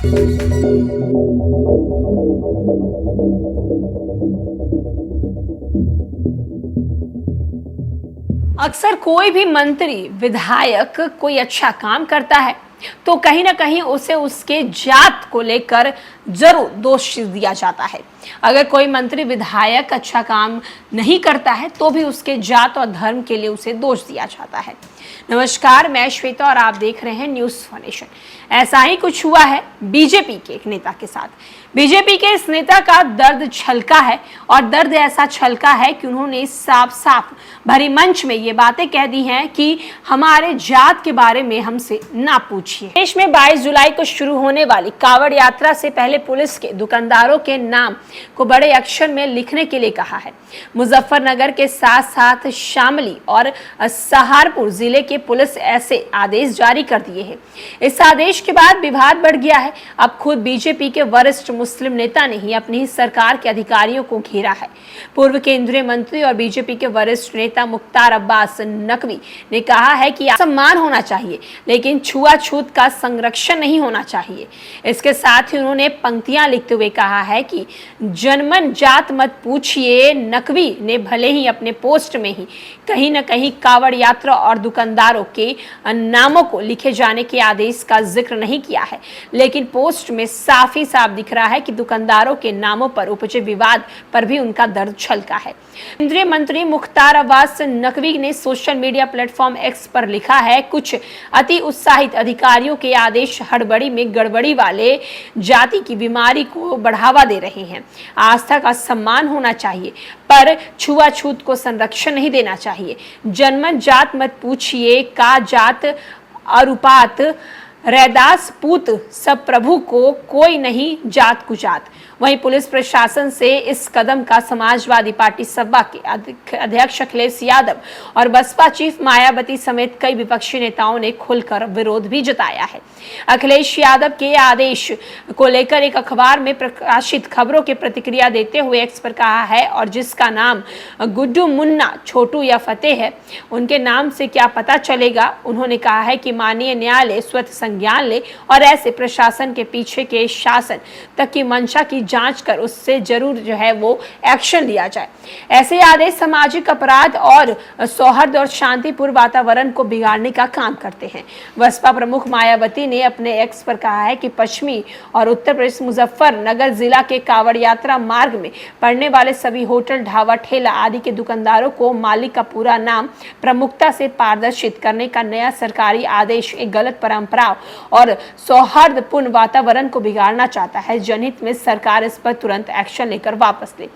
अक्सर कोई भी मंत्री विधायक कोई अच्छा काम करता है तो कहीं ना कहीं उसे उसके जात को लेकर जरूर दोष दिया जाता है। अगर कोई मंत्री विधायक अच्छा काम नहीं करता है तो भी उसके जात और धर्म के लिए उसे दोष दिया जाता है। नमस्कार, मैं श्वेता और आप देख रहे हैं न्यूज़ फॉर नेशन। ऐसा ही कुछ हुआ है बीजेपी के एक नेता के साथ। बीजेपी के इस नेता का दर्द छलका है और दर्द ऐसा छलका है कि उन्होंने साफ साफ भरी मंच में ये बातें कह दी हैं कि हमारे जात के बारे में हमसे ना पूछिए। देश में 22 जुलाई को शुरू होने वाली कावड़ यात्रा से पहले पुलिस के दुकानदारों के नाम को बड़े अक्षर में लिखने के लिए कहा है। मुजफ्फरनगर के साथ साथ शामली और सहारनपुर जिले के पुलिस ऐसे आदेश जारी कर दिए हैं। इस आदेश के बाद विवाद बढ़ गया है। अब खुद बीजेपी के वरिष्ठ मुस्लिम नेता ने ही अपनी सरकार के अधिकारियों को घेरा है। पूर्व केंद्रीय मंत्री और बीजेपी के वरिष्ठ नेता मुख्तार अब्बास नकवी ने कहा है कि सम्मान होना चाहिए लेकिन छुआछूत का संरक्षण नहीं होना चाहिए। इसके साथ ही उन्होंने पंक्तियां लिखते हुए कहा है कि जनमन जात मत पूछिए। नकवी ने भले ही अपने पोस्ट में ही कहीं न कहीं कावड़ यात्रा और दुकानदारों के नामों को लिखे जाने के आदेश का जिक्र नहीं किया है, लेकिन पोस्ट में साफ ही साफ दिख रहा है कि दुकानदारों के नामों पर उपजे विवाद पर भी उनका दर्द छलका है। केंद्रीय मंत्री मुख्तार अब्बास नकवी ने सोशल मीडिया प्लेटफॉर्म एक्स पर लिखा है, कुछ अति उत्साहित अधिकारियों के आदेश हड़बड़ी में गड़बड़ी वाले जाति की बीमारी को बढ़ावा दे रहे हैं। आस्था का सम्मान होना चाहिए पर छुआछूत को संरक्षण नहीं देना चाहिए। जनमन जात मत पूछिए का जात अरुपात रैदास पूत सब प्रभु को कोई नहीं जात कुजात। वहीं पुलिस प्रशासन से इस कदम का समाजवादी पार्टी सपा के अध्यक्ष अखिलेश यादव और बसपा चीफ मायावती समेत कई विपक्षी नेताओं ने खुलकर विरोध भी जताया है। अखिलेश यादव के आदेश को लेकर एक अखबार में प्रकाशित खबरों की प्रतिक्रिया देते हुए एक्स पर कहा है, और जिसका नाम गुड्डू, मुन्ना, छोटू या फतेह है उनके नाम से क्या पता चलेगा। उन्होंने कहा है कि माननीय न्यायालय स्वतः संज्ञान ले और ऐसे प्रशासन के पीछे के शासन तक की मंशा की जांच कर उससे जरूर वो एक्शन लिया जाए। ऐसे आदेश सामाजिक अपराध और सौहार्द और शांतिपूर्ण वातावरण को बिगाड़ने का काम करते हैं। बसपा प्रमुख मायावती ने अपने एक्स पर कहा है कि पश्चिमी और उत्तर प्रदेश मुजफ्फरनगर जिला के कावड़ यात्रा मार्ग में पड़ने वाले सभी होटल, ढाबा, ठेला आदि के दुकानदारों को मालिक का पूरा नाम प्रमुखता से पारदर्शित करने का नया सरकारी आदेश एक गलत परंपरा और सौहार्दपूर्ण वातावरण को बिगाड़ना चाहता है। जनहित में सरकार इस पर तुरंत एक्शन लेकर वापस ले।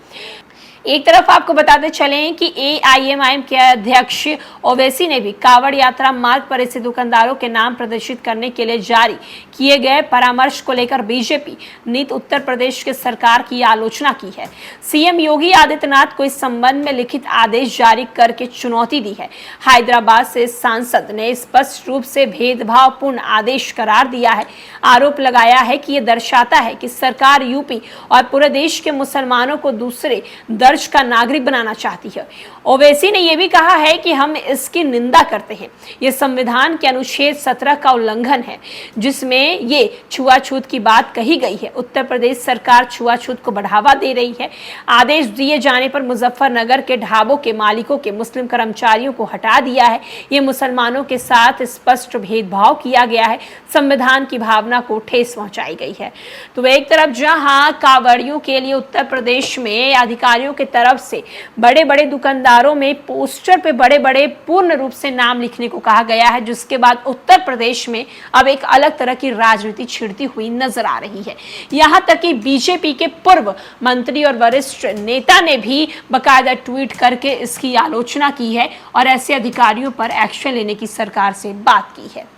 एक तरफ आपको बताते चलें कि एआईएमआईएम के अध्यक्ष ओवैसी ने भी कावड़ यात्रा मार्ग पर ऐसे दुकानदारों के नाम प्रदर्शित करने के लिए जारी किए गए परामर्श को लेकर बीजेपी नीति उत्तर प्रदेश के सरकार की आलोचना की है। सीएम योगी आदित्यनाथ को इस संबंध में लिखित आदेश जारी करके चुनौती दी है। हैदराबाद से सांसद ने स्पष्ट रूप से भेदभावपूर्ण आदेश करार दिया है। आरोप लगाया है कि यह दर्शाता है कि सरकार यूपी और पूरे देश के मुसलमानों को दूसरे दर्ज का नागरिक बनाना चाहती है। ओवैसी ने यह भी कहा है कि हम इसकी निंदा करते हैं। यह संविधान के अनुच्छेद 17 का उल्लंघन है जिसमें ये छुआछूत की बात कही गई है। उत्तर प्रदेश सरकार छुआछूत को बढ़ावा दे रही है। आदेश दिए जाने पर मुजफ्फरनगर के ढाबों के मालिकों के मुस्लिम कर्मचारियों को हटा दिया है। ये मुसलमानों के साथ स्पष्ट भेदभाव किया गया है। संविधान की भावना को ठेस पहुंचाई गई है। तो एक तरफ जहां कावड़ियों के लिए उत्तर प्रदेश में अधिकारियों के तरफ से बड़े बड़े दुकानदारों में पोस्टर पे बड़े बड़े पूर्ण रूप से नाम लिखने को कहा गया है, जिसके बाद उत्तर प्रदेश में अब एक अलग तरह की राजनीति छिड़ती हुई नजर आ रही है। यहां तक कि बीजेपी के पूर्व मंत्री और वरिष्ठ नेता ने भी बाकायदा ट्वीट करके इसकी आलोचना की है और ऐसे अधिकारियों पर एक्शन लेने की सरकार से बात की है।